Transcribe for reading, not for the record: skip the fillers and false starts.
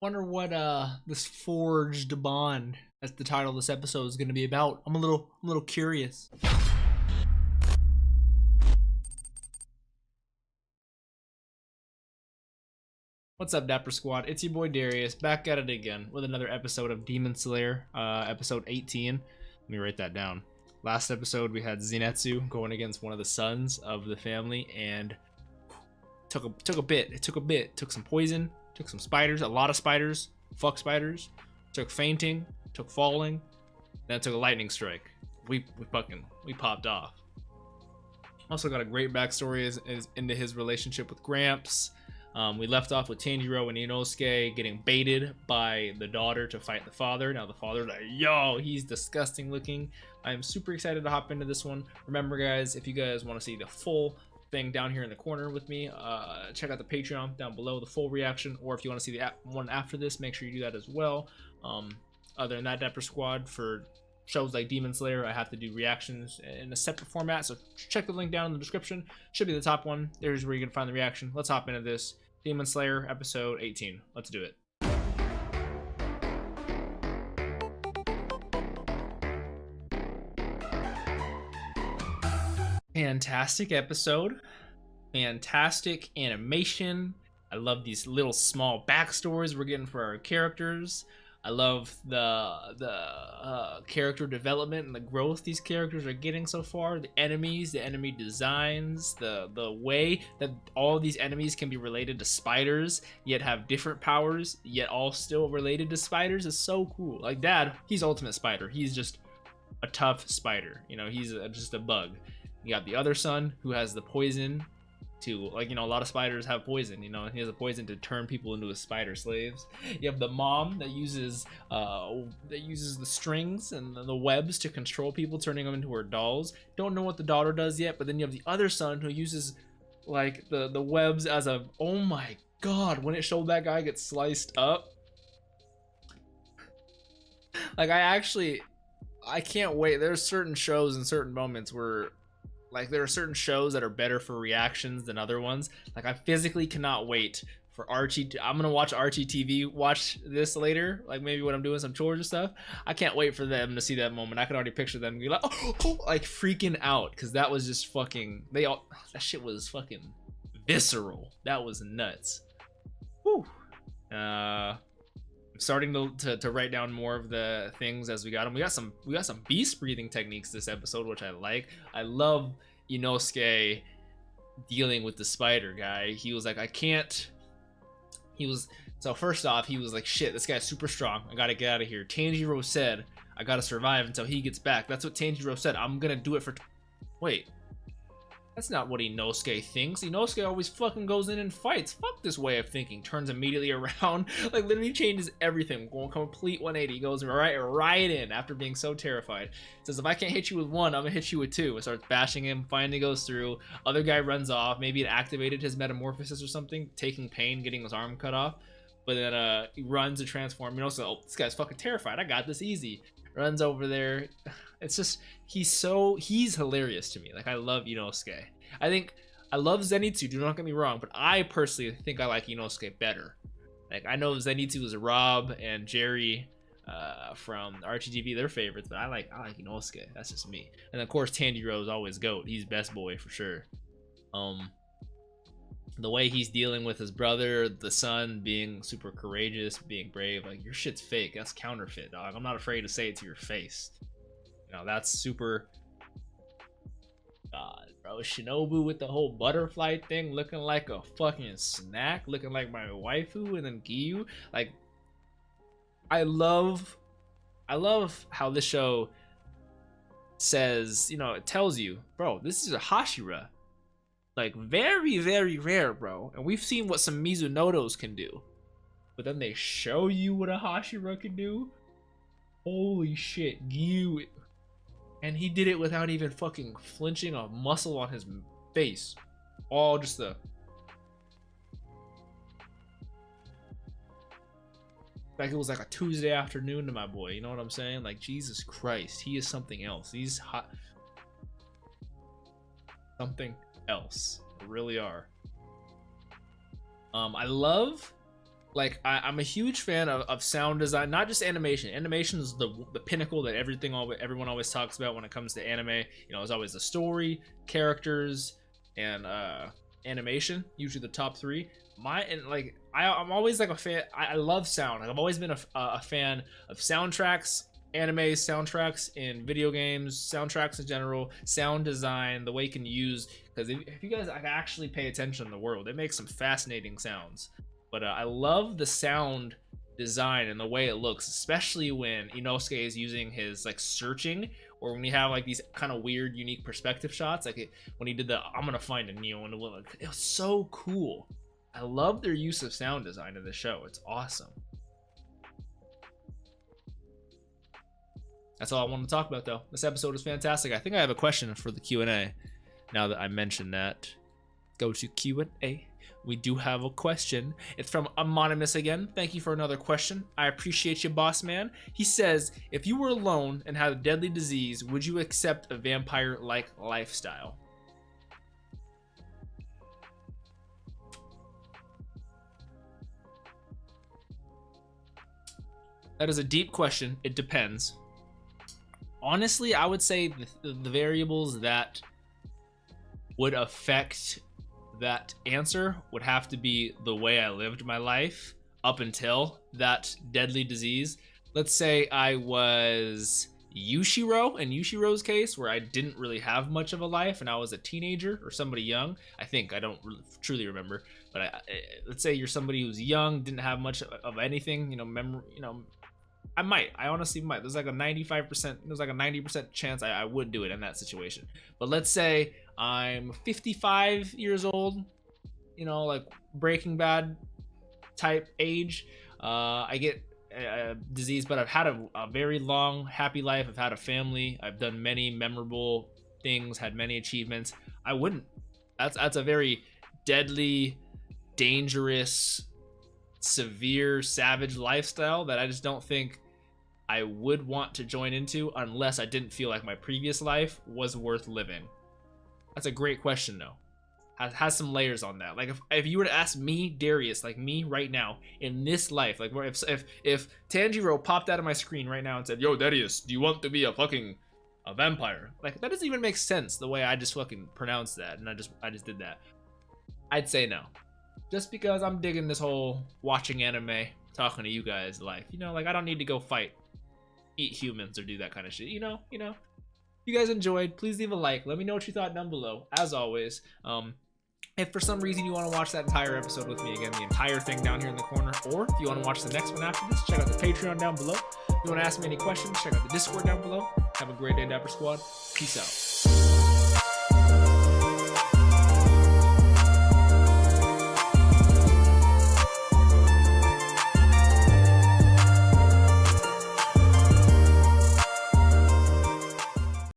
Wonder what this forged bond, that's the title of this episode, is gonna be about. I'm a little curious. What's up, Dapper Squad? It's your boy Darius, back at it again with another episode of Demon Slayer, episode 18. Let me write that down. Last episode we had Zenitsu going against one of the sons of the family, and took a bit. It took a bit. Took some poison, took some spiders, a lot of spiders, fuck spiders, took fainting, took falling, then took a lightning strike. We popped off. Also got a great backstory is into his relationship with Gramps. We left off with Tanjiro and Inosuke getting baited by the daughter to fight the father. Now the father's like, yo, he's disgusting looking. I am super excited to hop into this one. Remember, guys, if you guys want to see the full thing down here in the corner with me, check out the Patreon down below, the full reaction. Or if you want to see the one after this, make sure you do that as well. Other than that, Dapper Squad, for shows like Demon Slayer, I have to do reactions in a separate format, so check the link down in the description. Should be the top one. There's where you can find the reaction. Let's hop into this. Demon Slayer episode 18. Let's do it. Fantastic episode. Fantastic animation. I love these little small backstories we're getting for our characters. I love the character development and the growth these characters are getting so far. The enemies, the enemy designs, the way that all of these enemies can be related to spiders, yet have different powers, yet all still related to spiders is so cool. Like Dad, he's ultimate spider. He's just a tough spider. You know, he's just a bug. You got the other son who has the poison to, like, you know, a lot of spiders have poison, you know, he has a poison to turn people into his spider slaves. You have the mom that uses the strings and the webs to control people, turning them into her dolls. Don't know what the daughter does yet, but then you have the other son who uses like the webs as a, oh my god, when it showed that guy get sliced up, like I can't wait. There's certain shows and certain moments where, like, there are certain shows that are better for reactions than other ones. Like, I physically cannot wait for Archie. I'm gonna watch Archie TV watch this later, like maybe when I'm doing some chores or stuff. I can't wait for them to see that moment. I can already picture them be like, oh, like freaking out, because that was just fucking, that shit was fucking visceral. That was nuts. Whew. I'm starting to write down more of the things as we got them. We got some beast breathing techniques this episode, which I like. I love Inosuke dealing with the spider guy. He was like, I can't. So first off, he was like, shit, this guy's super strong. I gotta get out of here. Tanjiro said I gotta survive until he gets back. That's what Tanjiro said. I'm gonna do it for. Wait. That's not what Inosuke thinks. Inosuke always fucking goes in and fights. Fuck this way of thinking. Turns immediately around. Like, literally changes everything. Going complete 180. Goes right in after being so terrified. Says, if I can't hit you with one, I'm gonna hit you with two. And starts bashing him. Finally goes through. Other guy runs off. Maybe it activated his metamorphosis or something. Taking pain, getting his arm cut off. But then he runs to transform. Inosuke, oh, this guy's fucking terrified. I got this easy. Runs over there. It's just, he's hilarious to me. Like, I love Inosuke. I love Zenitsu, do not get me wrong, but I personally think I like Inosuke better. Like, I know Zenitsu is Rob and Jerry from RGTV, their favorites, but I like Inosuke. That's just me. And of course, Tanjiro is always GOAT. He's best boy for sure. The way he's dealing with his brother, the son, being super courageous, being brave, like, your shit's fake. That's counterfeit, dog. I'm not afraid to say it to your face. You know, that's super. God, bro, Shinobu with the whole butterfly thing, looking like a fucking snack, looking like my waifu, and then Giyu. Like, I love how this show says, you know, it tells you, bro, this is a Hashira. Like, very, very rare, bro. And we've seen what some Mizunotos can do. But then they show you what a Hashira can do. Holy shit, Giyu. And he did it without even fucking flinching a muscle on his face. All just the... Like, it was like a Tuesday afternoon to my boy. You know what I'm saying? Like, Jesus Christ. He is something else. He's hot. Something else. They really are. I love like I'm a huge fan of sound design, not just animation. Animation is the pinnacle that everyone always talks about when it comes to anime. You know, it's always the story, characters, and animation. Usually the top three. I'm always like a fan. I love sound. Like, I've always been a fan of soundtracks, anime soundtracks in video games, soundtracks in general, sound design, the way you can use. Because if you guys actually pay attention in the world, it makes some fascinating sounds. But I love the sound design and the way it looks, especially when Inosuke is using his like searching, or when you have like these kind of weird, unique perspective shots. Like when he did the "I'm gonna find a Neo in the Willow," it was so cool. I love their use of sound design in the show. It's awesome. That's all I want to talk about, though. This episode was fantastic. I think I have a question for the Q&A. Now that I mentioned that, go to Q&A. We do have a question. It's from Anonymous again. Thank you for another question. I appreciate you, boss man. He says, if you were alone and had a deadly disease, would you accept a vampire-like lifestyle? That is a deep question. It depends. Honestly, I would say the variables that would affect that answer would have to be the way I lived my life up until that deadly disease. Let's say I was Yushiro, in Yushiro's case, where I didn't really have much of a life and I was a teenager or somebody young. I don't really, truly remember, but let's say you're somebody who's young, didn't have much of anything, I honestly might. There's like a 90% chance I would do it in that situation. But let's say I'm 55 years old, like Breaking Bad type age. I get a disease, but I've had a very long, happy life. I've had a family. I've done many memorable things, had many achievements. I wouldn't. That's a very deadly, dangerous, severe, savage lifestyle that I just don't think I would want to join into unless I didn't feel like my previous life was worth living. That's a great question, though. Has some layers on that. Like if you were to ask me, Darius, like me right now in this life, like if Tanjiro popped out of my screen right now and said, "Yo, Darius, do you want to be a vampire?" Like that doesn't even make sense the way I just fucking pronounced that, and I just did that. I'd say no, just because I'm digging this whole watching anime, talking to you guys life. Like I don't need to go fight, eat humans, or do that kind of shit. If you guys enjoyed, please leave a like. Let me know what you thought down below. As always, if for some reason you want to watch that entire episode with me again, the entire thing down here in the corner, or if you want to watch the next one after this, check out the Patreon down below. If you want to ask me any questions, check out the Discord down below. Have a great day, Dapper Squad. Peace out.